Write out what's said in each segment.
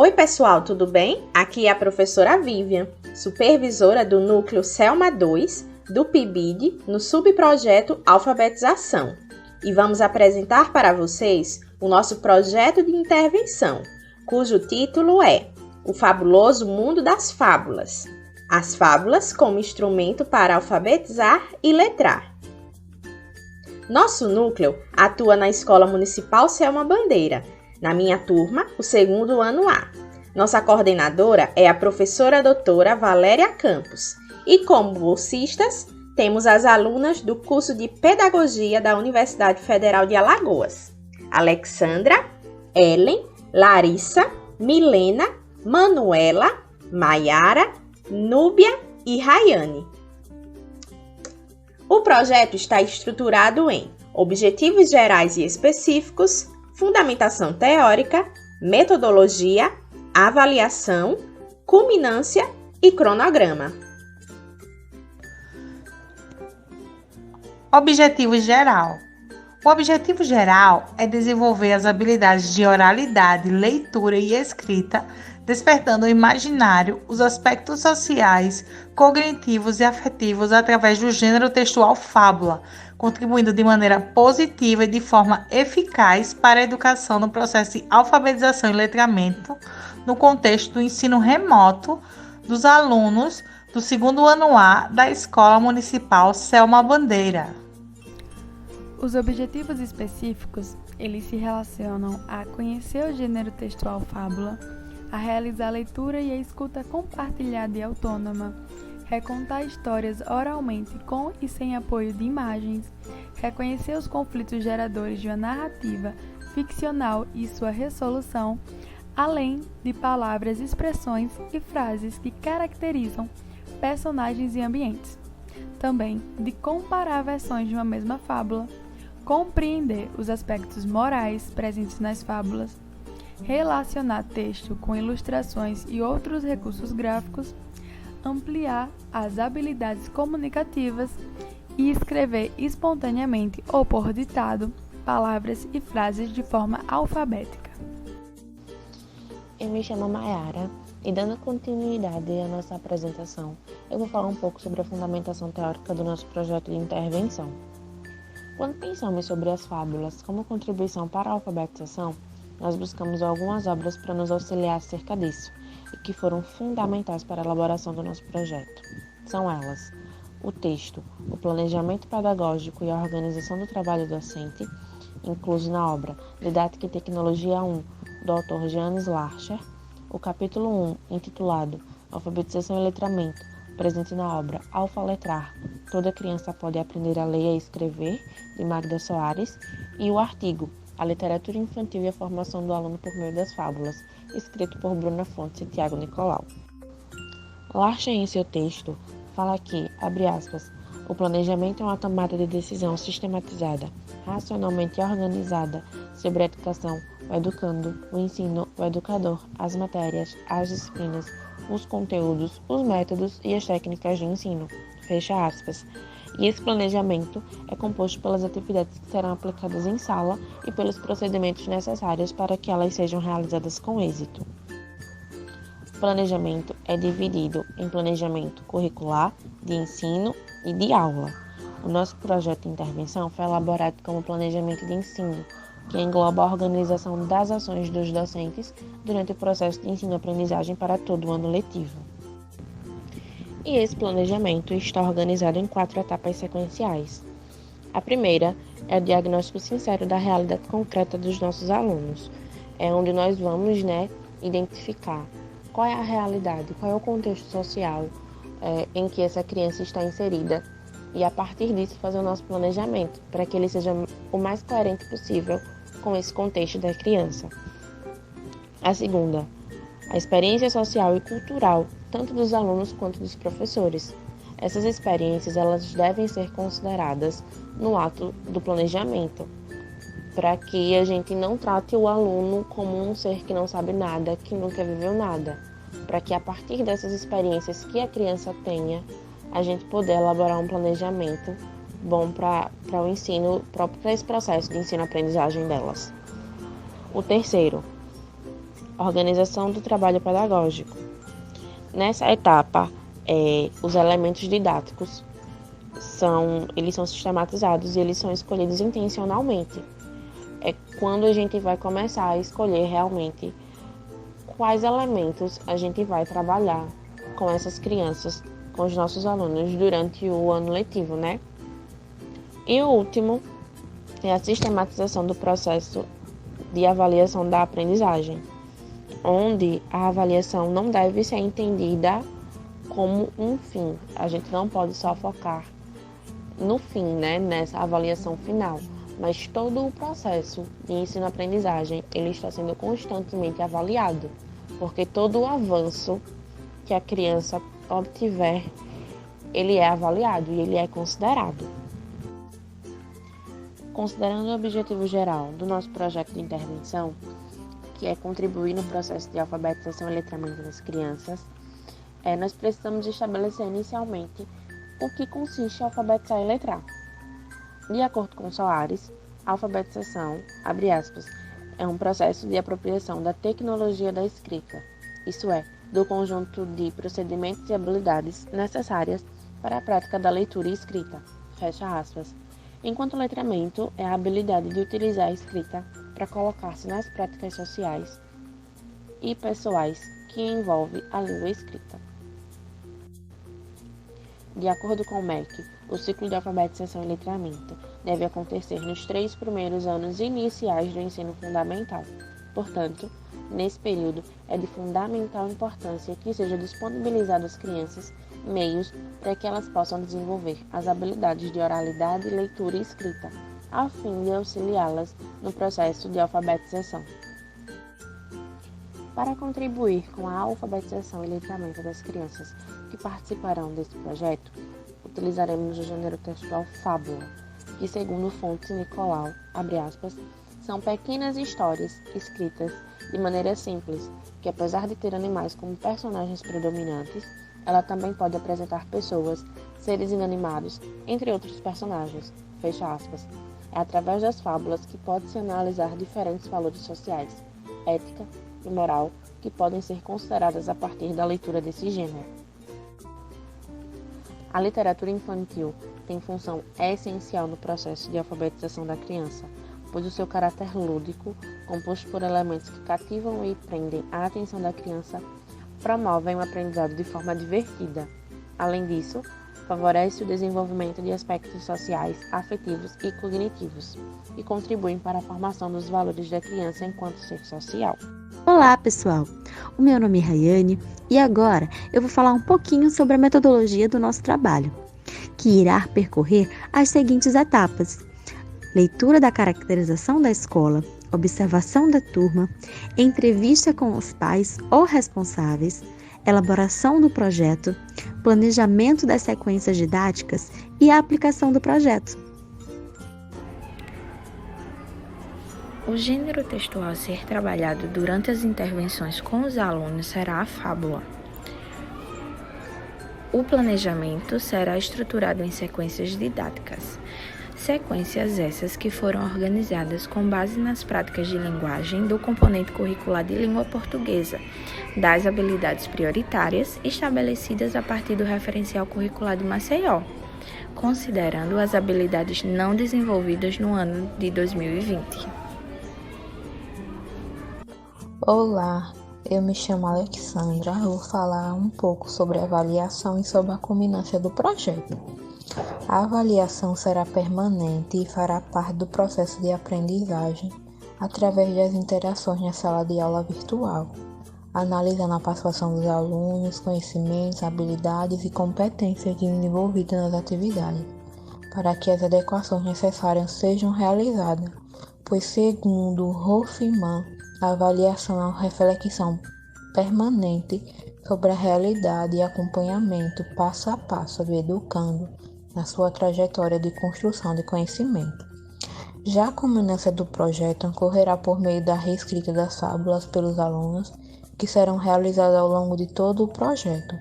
Oi pessoal, tudo bem? Aqui é a professora Vivian, supervisora do Núcleo Selma 2 do PIBID no subprojeto Alfabetização. E vamos apresentar para vocês o nosso projeto de intervenção, cujo título é O Fabuloso Mundo das Fábulas. As fábulas como instrumento para alfabetizar e letrar. Nosso núcleo atua na Escola Municipal Selma Bandeira, na minha turma, o segundo ano A. Nossa coordenadora é a professora doutora Valéria Campos e como bolsistas temos as alunas do curso de Pedagogia da Universidade Federal de Alagoas, Alexandra, Ellen, Larissa, Milena, Manuela, Maiara, Núbia e Rayane. O projeto está estruturado em objetivos gerais e específicos, fundamentação teórica, metodologia, avaliação, culminância e cronograma. Objetivo geral. O objetivo geral é desenvolver as habilidades de oralidade, leitura e escrita, despertando o imaginário, os aspectos sociais, cognitivos e afetivos através do gênero textual fábula, contribuindo de maneira positiva e de forma eficaz para a educação no processo de alfabetização e letramento, no contexto do ensino remoto dos alunos do segundo ano A da Escola Municipal Selma Bandeira. Os objetivos específicos, eles se relacionam a conhecer o gênero textual fábula, a realizar a leitura e a escuta compartilhada e autônoma, recontar histórias oralmente com e sem apoio de imagens, reconhecer os conflitos geradores de uma narrativa ficcional e sua resolução, além de palavras, expressões e frases que caracterizam personagens e ambientes. Também de comparar versões de uma mesma fábula, compreender os aspectos morais presentes nas fábulas, relacionar texto com ilustrações e outros recursos gráficos, ampliar as habilidades comunicativas e escrever espontaneamente ou por ditado palavras e frases de forma alfabética. Eu me chamo Maiara e, dando continuidade à nossa apresentação, eu vou falar um pouco sobre a fundamentação teórica do nosso projeto de intervenção. Quando pensamos sobre as fábulas como contribuição para a alfabetização, nós buscamos algumas obras para nos auxiliar acerca disso e que foram fundamentais para a elaboração do nosso projeto. São elas: o texto, o planejamento pedagógico e a organização do trabalho docente, incluso na obra Didática e Tecnologia 1, do autor Janis Larcher, o capítulo 1, intitulado Alfabetização e Letramento, presente na obra Alfa Letrar, Toda Criança Pode Aprender a Ler e a Escrever, de Magda Soares, e o artigo A Literatura Infantil e a Formação do Aluno por Meio das Fábulas, escrito por Bruna Fontes e Tiago Nicolau. Larcher, em seu texto, fala que, abre aspas, o planejamento é uma tomada de decisão sistematizada, racionalmente organizada sobre a educação, o educando, o ensino, o educador, as matérias, as disciplinas, os conteúdos, os métodos e as técnicas de ensino. Fecha aspas. E esse planejamento é composto pelas atividades que serão aplicadas em sala e pelos procedimentos necessários para que elas sejam realizadas com êxito. O planejamento é dividido em planejamento curricular, de ensino e de aula. O nosso projeto de intervenção foi elaborado como planejamento de ensino, que engloba a organização das ações dos docentes durante o processo de ensino-aprendizagem para todo o ano letivo. E esse planejamento está organizado em 4 etapas sequenciais. A primeira é o diagnóstico sincero da realidade concreta dos nossos alunos. É onde nós vamos, identificar qual é a realidade, qual é o contexto social em que essa criança está inserida e, a partir disso, fazer o nosso planejamento para que ele seja o mais coerente possível com esse contexto da criança. A segunda, a experiência social e cultural, tanto dos alunos quanto dos professores. Essas experiências elas devem ser consideradas no ato do planejamento, para que a gente não trate o aluno como um ser que não sabe nada, que nunca viveu nada, para que a partir dessas experiências que a criança tenha, a gente poder elaborar um planejamento bom para o ensino, para esse processo de ensino-aprendizagem delas. O terceiro, Organização do trabalho pedagógico. Nessa etapa, os elementos didáticos eles são sistematizados e eles são escolhidos intencionalmente. É quando a gente vai começar a escolher realmente quais elementos a gente vai trabalhar com essas crianças, com os nossos alunos durante o ano letivo, né? E o último é a sistematização do processo de avaliação da aprendizagem, onde a avaliação não deve ser entendida como um fim. A gente não pode só focar no fim, né, nessa avaliação final, mas todo o processo de ensino-aprendizagem ele está sendo constantemente avaliado, porque todo o avanço que a criança obtiver, ele é avaliado e ele é considerado. Considerando o objetivo geral do nosso projeto de intervenção, que é contribuir no processo de alfabetização e letramento das crianças, nós precisamos estabelecer inicialmente o que consiste alfabetizar e letrar. De acordo com Soares, a alfabetização, abre aspas, é um processo de apropriação da tecnologia da escrita, isto é, do conjunto de procedimentos e habilidades necessárias para a prática da leitura e escrita, fecha aspas. Enquanto o letramento é a habilidade de utilizar a escrita para colocar-se nas práticas sociais e pessoais que envolvem a língua escrita. De acordo com o MEC, o ciclo de alfabetização e letramento deve acontecer nos 3 primeiros anos iniciais do ensino fundamental. Portanto, nesse período é de fundamental importância que seja disponibilizado às crianças meios para que elas possam desenvolver as habilidades de oralidade, leitura e escrita, a fim de auxiliá-las no processo de alfabetização. Para contribuir com a alfabetização e letramento das crianças que participarão desse projeto, utilizaremos o gênero textual fábula, que, segundo fontes Nicolau, abre aspas, são pequenas histórias escritas de maneira simples, que apesar de ter animais como personagens predominantes, ela também pode apresentar pessoas, seres inanimados, entre outros personagens, fecha aspas. É através das fábulas que pode-se analisar diferentes valores sociais, ética e moral que podem ser consideradas a partir da leitura desse gênero. A literatura infantil tem função essencial no processo de alfabetização da criança, pois o seu caráter lúdico, composto por elementos que cativam e prendem a atenção da criança, promovem o aprendizado de forma divertida. Além disso, favorece o desenvolvimento de aspectos sociais, afetivos e cognitivos, e contribuem para a formação dos valores da criança enquanto ser social. Olá, pessoal! O meu nome é Rayane e agora eu vou falar um pouquinho sobre a metodologia do nosso trabalho, que irá percorrer as seguintes etapas: leitura da caracterização da escola, observação da turma, entrevista com os pais ou responsáveis, elaboração do projeto, planejamento das sequências didáticas e a aplicação do projeto. O gênero textual a ser trabalhado durante as intervenções com os alunos será a fábula. O planejamento será estruturado em sequências didáticas. Sequências essas que foram organizadas com base nas práticas de linguagem do componente curricular de língua portuguesa, das habilidades prioritárias estabelecidas a partir do referencial curricular de Maceió, considerando as habilidades não desenvolvidas no ano de 2020. Olá, eu me chamo Alexandra, eu vou falar um pouco sobre a avaliação e sobre a culminância do projeto. A avaliação será permanente e fará parte do processo de aprendizagem através das interações na sala de aula virtual, analisando a participação dos alunos, conhecimentos, habilidades e competências desenvolvidas nas atividades, para que as adequações necessárias sejam realizadas, pois, segundo Hoffman, a avaliação é uma reflexão permanente sobre a realidade e acompanhamento passo a passo do educando na sua trajetória de construção de conhecimento. Já a culminância do projeto ocorrerá por meio da reescrita das fábulas pelos alunos, que serão realizadas ao longo de todo o projeto.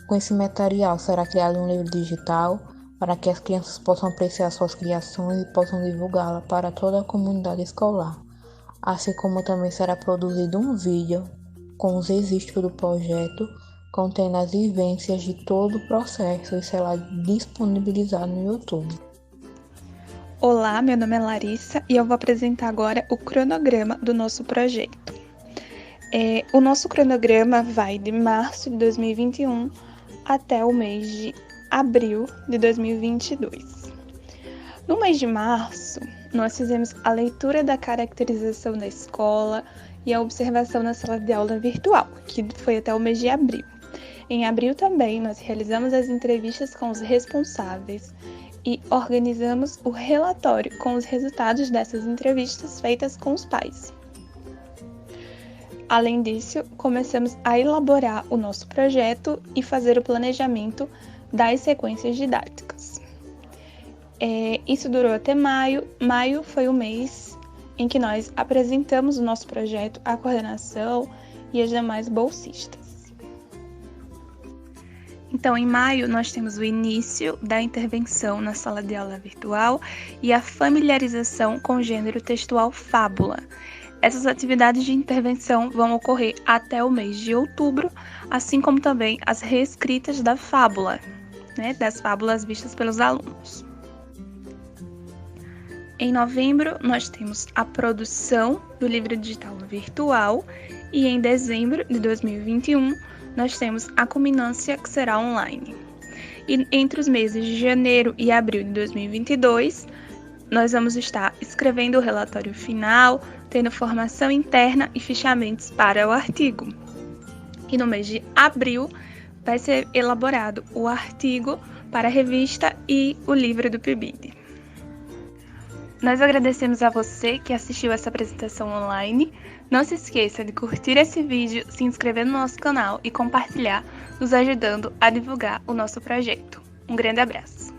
Com esse material será criado um livro digital para que as crianças possam apreciar suas criações e possam divulgá-la para toda a comunidade escolar, assim como também será produzido um vídeo com os registros do projeto, contendo as vivências de todo o processo e será disponibilizado no YouTube. Olá, meu nome é Larissa e eu vou apresentar agora o cronograma do nosso projeto. O nosso cronograma vai de março de 2021 até o mês de abril de 2022. No mês de março, nós fizemos a leitura da caracterização da escola e a observação na sala de aula virtual, que foi até o mês de abril. Em abril também, nós realizamos as entrevistas com os responsáveis e organizamos o relatório com os resultados dessas entrevistas feitas com os pais. Além disso, começamos a elaborar o nosso projeto e fazer o planejamento das sequências didáticas. Isso durou até maio. Maio foi o mês em que nós apresentamos o nosso projeto à coordenação e às demais bolsistas. Então, em maio, nós temos o início da intervenção na sala de aula virtual e a familiarização com o gênero textual fábula. Essas atividades de intervenção vão ocorrer até o mês de outubro, assim como também as reescritas da fábula, das fábulas vistas pelos alunos. Em novembro, nós temos a produção do livro digital virtual e em dezembro de 2021, nós temos a culminância, que será online. E entre os meses de janeiro e abril de 2022, nós vamos estar escrevendo o relatório final, tendo formação interna e fichamentos para o artigo. E no mês de abril, vai ser elaborado o artigo para a revista e o livro do PIBID. Nós agradecemos a você que assistiu essa apresentação online. Não se esqueça de curtir esse vídeo, se inscrever no nosso canal e compartilhar, nos ajudando a divulgar o nosso projeto. Um grande abraço!